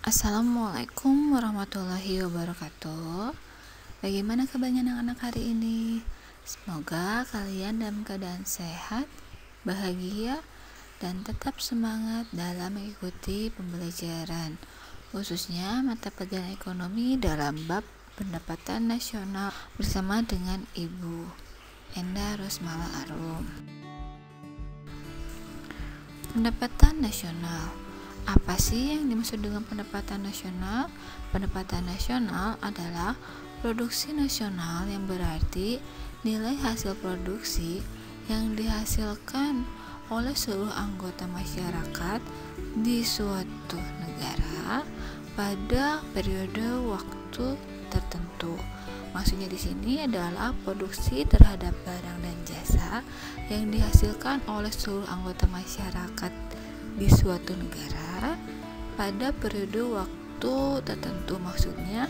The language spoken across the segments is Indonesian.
Assalamualaikum warahmatullahi wabarakatuh. Bagaimana kabarnya anak-anak hari ini? Semoga kalian dalam keadaan sehat, bahagia, dan tetap semangat dalam mengikuti pembelajaran, khususnya mata pelajaran ekonomi dalam bab pendapatan nasional bersama dengan Ibu Enda Rosmala Arum. Pendapatan nasional. Apa sih yang dimaksud dengan pendapatan nasional? Pendapatan nasional adalah produksi nasional yang berarti nilai hasil produksi yang dihasilkan oleh seluruh anggota masyarakat di suatu negara pada periode waktu tertentu. Maksudnya di sini adalah produksi terhadap barang dan jasa yang dihasilkan oleh seluruh anggota masyarakat di suatu negara pada periode waktu tertentu, maksudnya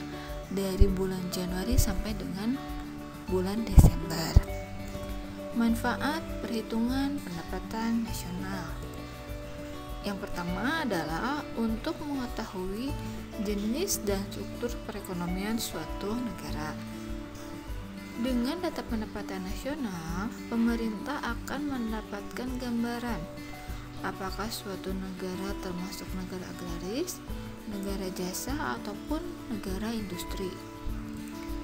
dari bulan Januari sampai dengan bulan Desember. Manfaat perhitungan pendapatan nasional. Yang pertama adalah untuk mengetahui jenis dan struktur perekonomian suatu negara. Dengan data pendapatan nasional, pemerintah akan mendapatkan gambaran apakah suatu negara termasuk negara agraris, negara jasa, ataupun negara industri.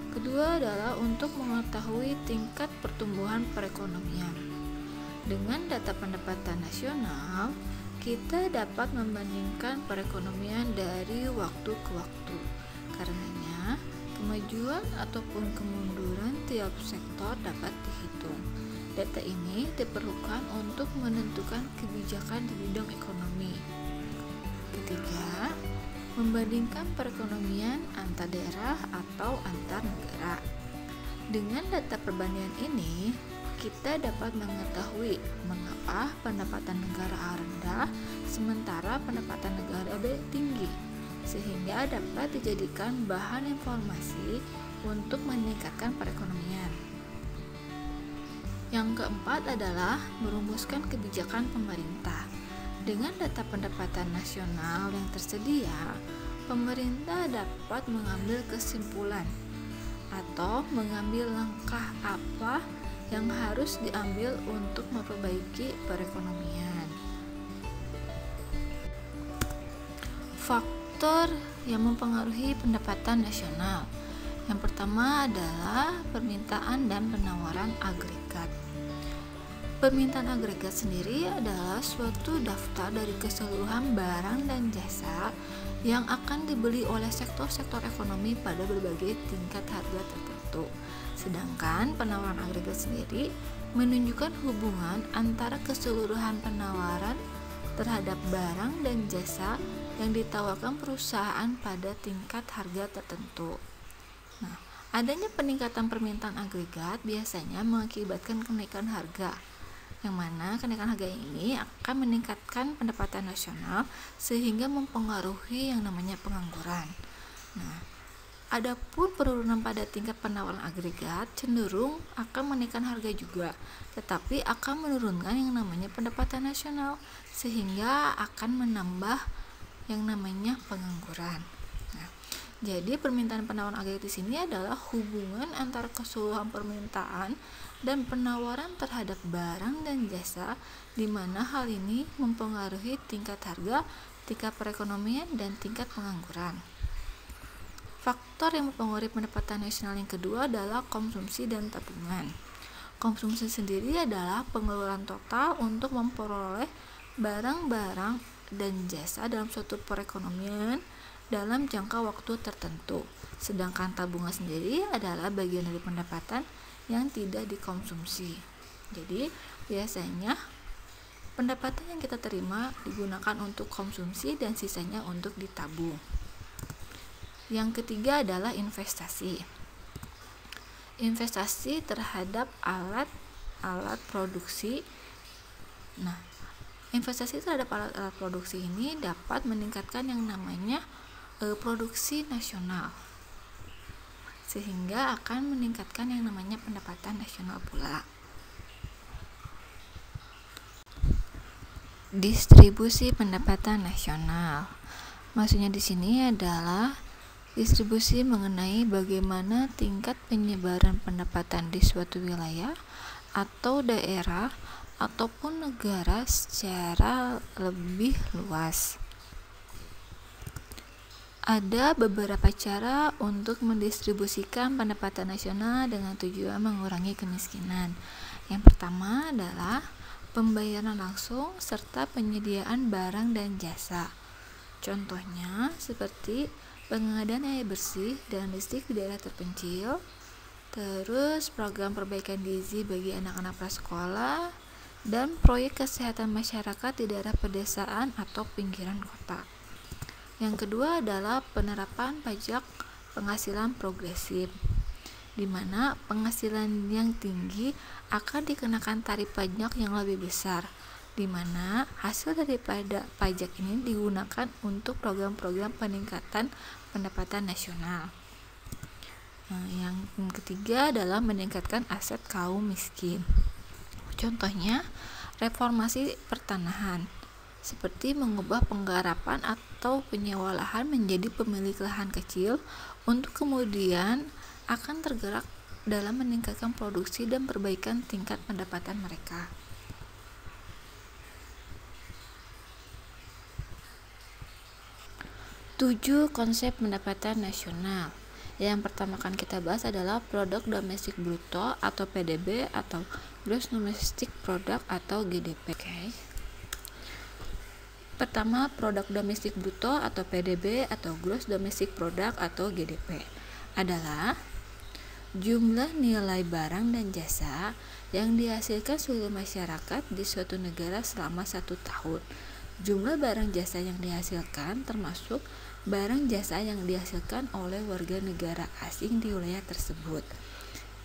Kedua adalah untuk mengetahui tingkat pertumbuhan perekonomian. Dengan data pendapatan nasional, kita dapat membandingkan perekonomian dari waktu ke waktu. Karenanya, kemajuan ataupun kemunduran tiap sektor dapat dihitung. Data ini diperlukan untuk menentukan kebijakan di bidang ekonomi. Ketiga, membandingkan perekonomian antar daerah atau antar negara. Dengan data perbandingan ini, kita dapat mengetahui mengapa pendapatan negara A rendah sementara pendapatan negara B tinggi, sehingga dapat dijadikan bahan informasi untuk meningkatkan perekonomian. Yang keempat adalah merumuskan kebijakan pemerintah. Dengan data pendapatan nasional yang tersedia, pemerintah dapat mengambil kesimpulan atau mengambil langkah apa yang harus diambil untuk memperbaiki perekonomian. Faktor yang mempengaruhi pendapatan nasional. Yang pertama adalah permintaan dan penawaran agregat. Permintaan agregat sendiri adalah suatu daftar dari keseluruhan barang dan jasa yang akan dibeli oleh sektor-sektor ekonomi pada berbagai tingkat harga tertentu. Sedangkan penawaran agregat sendiri menunjukkan hubungan antara keseluruhan penawaran terhadap barang dan jasa yang ditawarkan perusahaan pada tingkat harga tertentu. Nah, adanya peningkatan permintaan agregat biasanya mengakibatkan kenaikan harga, yang mana kenaikan harga ini akan meningkatkan pendapatan nasional sehingga mempengaruhi yang namanya pengangguran. Nah, adapun penurunan pada tingkat penawaran agregat cenderung akan menaikkan harga juga, tetapi akan menurunkan yang namanya pendapatan nasional sehingga akan menambah yang namanya pengangguran. Jadi permintaan penawaran agregat di sini adalah hubungan antara keseluruhan permintaan dan penawaran terhadap barang dan jasa, di mana hal ini mempengaruhi tingkat harga, tingkat perekonomian, dan tingkat pengangguran. Faktor yang mempengaruhi pendapatan nasional yang kedua adalah konsumsi dan tabungan. Konsumsi sendiri adalah pengeluaran total untuk memperoleh barang-barang dan jasa dalam suatu perekonomian dalam jangka waktu tertentu. Sedangkan tabungan sendiri adalah bagian dari pendapatan yang tidak dikonsumsi. Jadi, biasanya pendapatan yang kita terima digunakan untuk konsumsi dan sisanya untuk ditabung. Yang ketiga adalah investasi. Investasi terhadap alat produksi. Nah, investasi terhadap alat produksi ini dapat meningkatkan yang namanya produksi nasional, sehingga akan meningkatkan yang namanya pendapatan nasional pula. Distribusi pendapatan nasional. Maksudnya di sini adalah distribusi mengenai bagaimana tingkat penyebaran pendapatan di suatu wilayah atau daerah ataupun negara secara lebih luas. Ada beberapa cara untuk mendistribusikan pendapatan nasional dengan tujuan mengurangi kemiskinan. Yang pertama adalah pembayaran langsung serta penyediaan barang dan jasa. Contohnya seperti pengadaan air bersih dan listrik di daerah terpencil, terus program perbaikan gizi bagi anak-anak prasekolah, dan proyek kesehatan masyarakat di daerah pedesaan atau pinggiran kota. Yang kedua adalah penerapan pajak penghasilan progresif, di mana penghasilan yang tinggi akan dikenakan tarif pajak yang lebih besar, di mana hasil daripada pajak ini digunakan untuk program-program peningkatan pendapatan nasional. Yang ketiga adalah meningkatkan aset kaum miskin. Contohnya, reformasi pertanahan, seperti mengubah penggarapan atau penyewa lahan menjadi pemilik lahan kecil untuk kemudian akan tergerak dalam meningkatkan produksi dan perbaikan tingkat pendapatan mereka. Tujuh konsep pendapatan nasional. Yang pertama akan kita bahas adalah produk domestik bruto atau PDB atau gross domestic product atau GDP. Pertama, produk domestik bruto atau PDB atau gross domestic product atau GDP adalah jumlah nilai barang dan jasa yang dihasilkan seluruh masyarakat di suatu negara selama 1 tahun. Jumlah barang jasa yang dihasilkan termasuk barang jasa yang dihasilkan oleh warga negara asing di wilayah tersebut.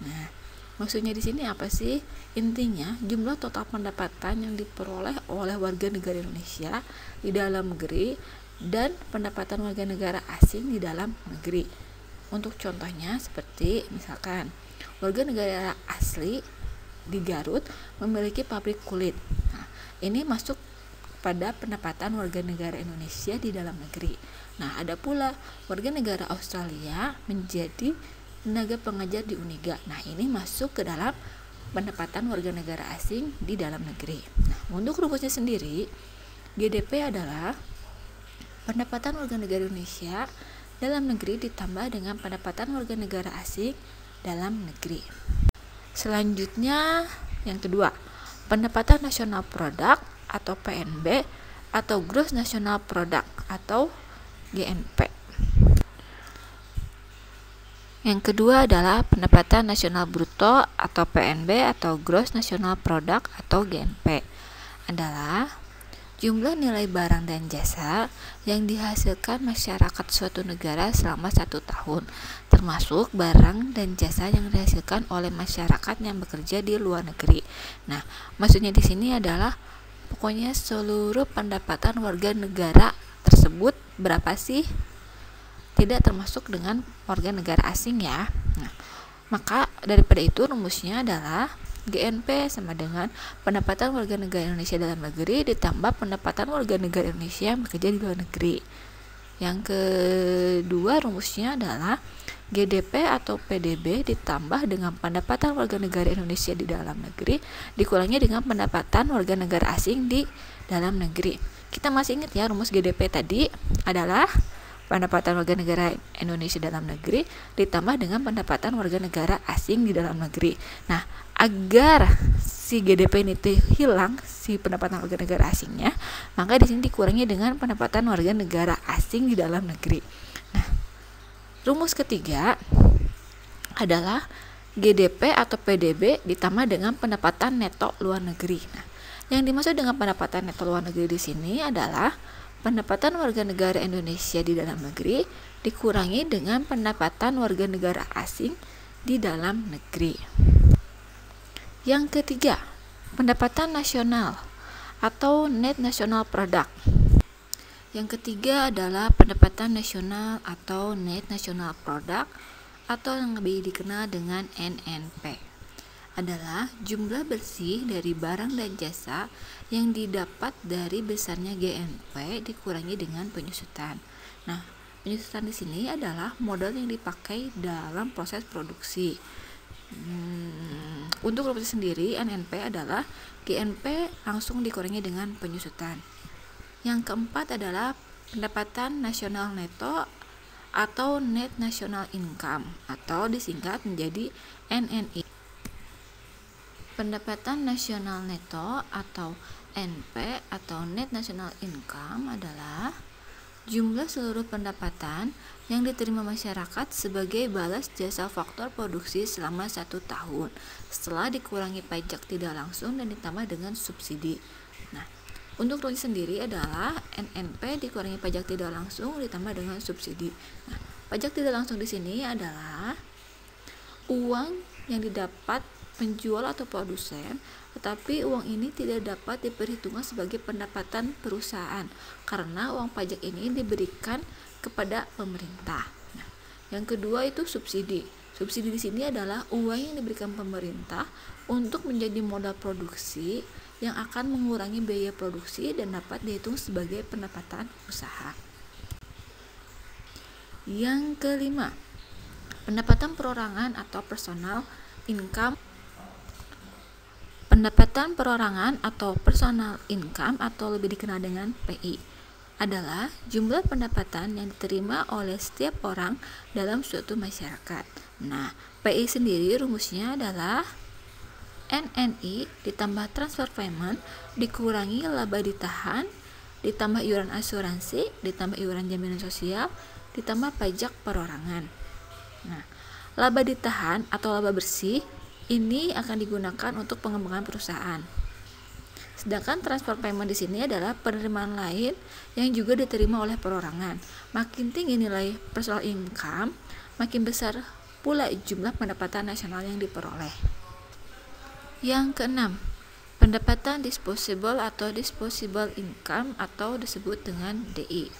Nah, maksudnya di sini apa sih? Intinya, jumlah total pendapatan yang diperoleh oleh warga negara Indonesia di dalam negeri dan pendapatan warga negara asing di dalam negeri. Untuk contohnya seperti misalkan warga negara asli di Garut memiliki pabrik kulit. Nah, ini masuk pada pendapatan warga negara Indonesia di dalam negeri. Nah, ada pula warga negara Australia menjadi tenaga pengajar di Uniga. Nah, ini masuk ke dalam pendapatan warga negara asing di dalam negeri. Nah, untuk rumusnya sendiri, GDP adalah pendapatan warga negara Indonesia dalam negeri ditambah dengan pendapatan warga negara asing dalam negeri. Selanjutnya, yang kedua, pendapatan nasional produk atau PNB atau gross national product atau GNP. Yang kedua adalah pendapatan nasional bruto atau PNB atau gross national product atau GNP adalah jumlah nilai barang dan jasa yang dihasilkan masyarakat suatu negara selama 1 tahun, termasuk barang dan jasa yang dihasilkan oleh masyarakat yang bekerja di luar negeri. Nah, maksudnya di sini adalah pokoknya seluruh pendapatan warga negara tersebut berapa sih? Tidak termasuk dengan warga negara asing ya. Nah, maka daripada itu rumusnya adalah GNP sama dengan pendapatan warga negara Indonesia dalam negeri ditambah pendapatan warga negara Indonesia yang bekerja di luar negeri. Yang kedua rumusnya adalah GDP atau PDB ditambah dengan pendapatan warga negara Indonesia di dalam negeri dikurangi dengan pendapatan warga negara asing di dalam negeri. Kita masih ingat ya, rumus GDP tadi adalah pendapatan warga negara Indonesia dalam negeri ditambah dengan pendapatan warga negara asing di dalam negeri. Nah, agar si GDP ini hilang, si pendapatan warga negara asingnya, maka di sini dikurangi dengan pendapatan warga negara asing di dalam negeri. Nah, rumus ketiga adalah GDP atau PDB ditambah dengan pendapatan neto luar negeri. Nah, yang dimaksud dengan pendapatan neto luar negeri di sini adalah pendapatan warga negara Indonesia di dalam negeri dikurangi dengan pendapatan warga negara asing di dalam negeri. Yang ketiga, pendapatan nasional atau net national product. Yang ketiga adalah pendapatan nasional atau net national product atau yang lebih dikenal dengan NNP adalah jumlah bersih dari barang dan jasa yang didapat dari besarnya GNP dikurangi dengan penyusutan. Nah, penyusutan di sini adalah modal yang dipakai dalam proses produksi. Untuk rumus sendiri, NNP adalah GNP langsung dikurangi dengan penyusutan. Yang keempat adalah pendapatan nasional neto atau Net National Income atau disingkat menjadi NNI. Pendapatan nasional neto atau NP atau Net National Income adalah jumlah seluruh pendapatan yang diterima masyarakat sebagai balas jasa faktor produksi selama 1 tahun setelah dikurangi pajak tidak langsung dan ditambah dengan subsidi. Nah, untuk rumus sendiri adalah NNP dikurangi pajak tidak langsung ditambah dengan subsidi. Nah, pajak tidak langsung di sini adalah uang yang didapat penjual atau produsen, tetapi uang ini tidak dapat diperhitungkan sebagai pendapatan perusahaan karena uang pajak ini diberikan kepada pemerintah. Nah, yang kedua itu subsidi. Subsidi di sini adalah uang yang diberikan pemerintah untuk menjadi modal produksi yang akan mengurangi biaya produksi dan dapat dihitung sebagai pendapatan usaha. Yang kelima, pendapatan perorangan atau personal income. Pendapatan perorangan atau personal income atau lebih dikenal dengan PI adalah jumlah pendapatan yang diterima oleh setiap orang dalam suatu masyarakat. Nah, PI sendiri rumusnya adalah NNI ditambah transfer payment dikurangi laba ditahan ditambah iuran asuransi ditambah iuran jaminan sosial ditambah pajak perorangan. Nah, laba ditahan atau laba bersih ini akan digunakan untuk pengembangan perusahaan. Sedangkan transfer payment di sini adalah penerimaan lain yang juga diterima oleh perorangan. Makin tinggi nilai personal income, makin besar pula jumlah pendapatan nasional yang diperoleh. Yang keenam, pendapatan disposable atau disposable income atau disebut dengan DI.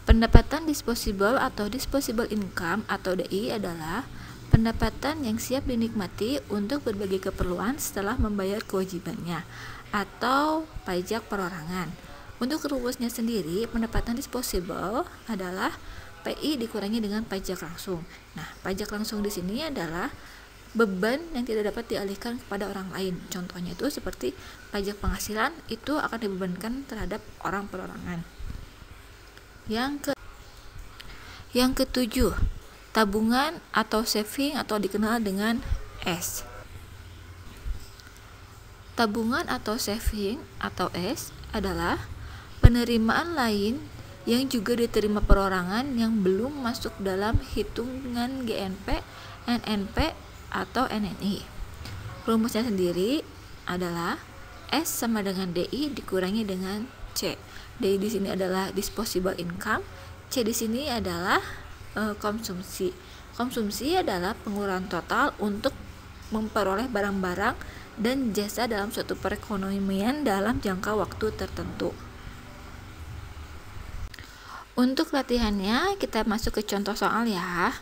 Pendapatan disposable atau disposable income atau DI adalah pendapatan yang siap dinikmati untuk berbagai keperluan setelah membayar kewajibannya atau pajak perorangan. Untuk rumusnya sendiri, pendapatan disposable adalah PI dikurangi dengan pajak langsung. Nah, pajak langsung di sini adalah beban yang tidak dapat dialihkan kepada orang lain. Contohnya itu seperti pajak penghasilan itu akan dibebankan terhadap orang perorangan. Yang ketujuh, tabungan atau saving atau dikenal dengan S. Tabungan atau saving atau S adalah penerimaan lain yang juga diterima perorangan yang belum masuk dalam hitungan GNP, NNP atau NNI. Rumusnya sendiri adalah S sama dengan DI dikurangi dengan C. D di sini adalah disposable income, C di sini adalah konsumsi. Konsumsi adalah pengeluaran total untuk memperoleh barang-barang dan jasa dalam suatu perekonomian dalam jangka waktu tertentu. Untuk latihannya kita masuk ke contoh soal ya.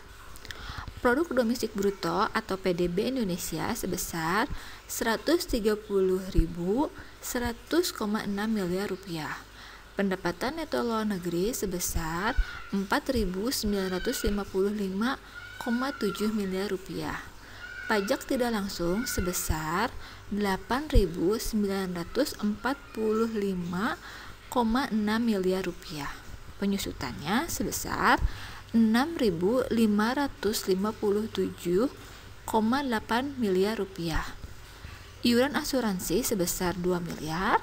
Produk domestik bruto atau PDB Indonesia sebesar 130.100,6 miliar rupiah. Pendapatan neto luar negeri sebesar 4.955,7 miliar rupiah. Pajak tidak langsung sebesar 8.945,6 miliar rupiah. Penyusutannya sebesar 6.557,8 miliar rupiah. Iuran asuransi sebesar 2 miliar.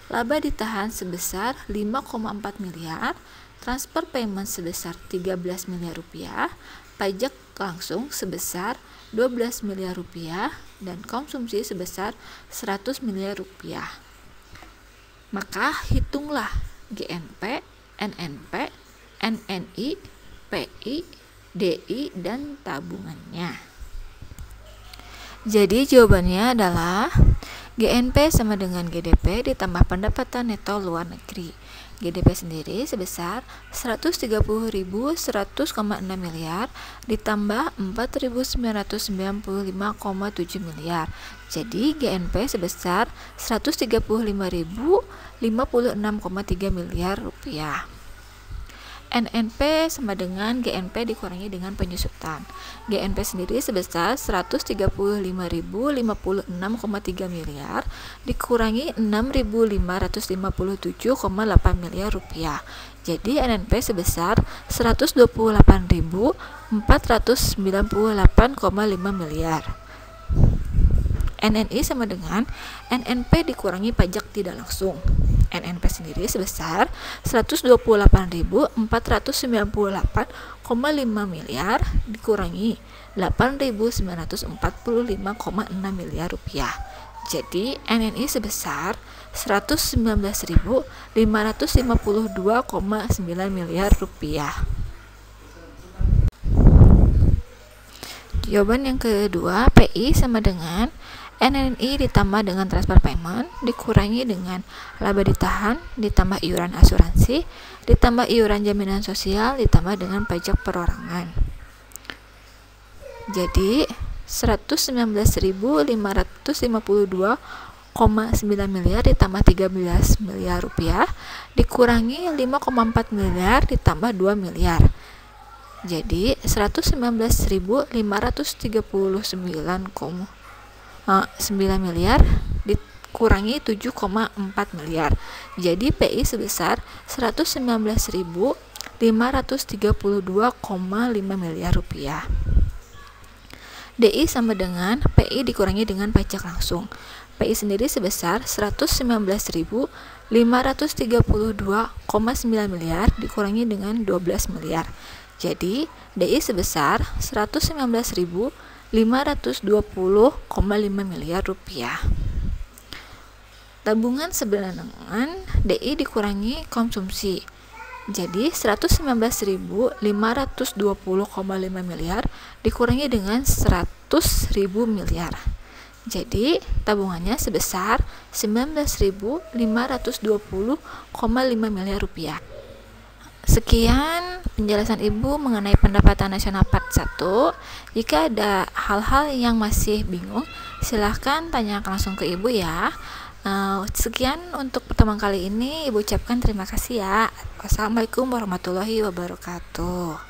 Laba ditahan sebesar 5,4 miliar, transfer payment sebesar 13 miliar rupiah, pajak langsung sebesar 12 miliar rupiah, dan konsumsi sebesar 100 miliar rupiah. Maka hitunglah GNP, NNP, NNI, PI, DI, dan tabungannya. Jadi jawabannya adalah GNP sama dengan GDP ditambah pendapatan neto luar negeri. GDP sendiri sebesar 130.100,6 miliar ditambah 4.995,7 miliar. Jadi GNP sebesar 135.056,3 miliar rupiah. NNP sama dengan GNP dikurangi dengan penyusutan. GNP sendiri sebesar 135.056,3 miliar dikurangi 6.557,8 miliar rupiah. Jadi NNP sebesar 128.498,5 miliar. NNI sama dengan NNP dikurangi pajak tidak langsung. NNP sendiri sebesar 128.498,5 miliar dikurangi 8.945,6 miliar rupiah. Jadi NNI sebesar 119.552,9 miliar rupiah. Jawaban yang kedua, PI sama dengan NNI ditambah dengan transfer payment dikurangi dengan laba ditahan ditambah iuran asuransi ditambah iuran jaminan sosial ditambah dengan pajak perorangan. Jadi 119.552,9 miliar ditambah 13 miliar rupiah dikurangi 5,4 miliar ditambah 2 miliar. Jadi 119.539,9 miliar dikurangi 7,4 miliar. Jadi PI sebesar 119.532,5 miliar rupiah. DI sama dengan PI dikurangi dengan pajak langsung. PI sendiri sebesar 119.532,9 miliar dikurangi dengan 12 miliar. Jadi DI sebesar 119.520,5 miliar rupiah. Tabungan seberangan DI dikurangi konsumsi. Jadi 119.520,5 miliar dikurangi dengan 100.000 miliar. Jadi tabungannya sebesar 19.520,5 miliar rupiah. Sekian penjelasan Ibu mengenai pendapatan nasional part 1. Jika ada hal-hal yang masih bingung, silahkan tanyakan langsung ke Ibu ya. Sekian untuk pertemuan kali ini. Ibu ucapkan terima kasih ya. Wassalamualaikum warahmatullahi wabarakatuh.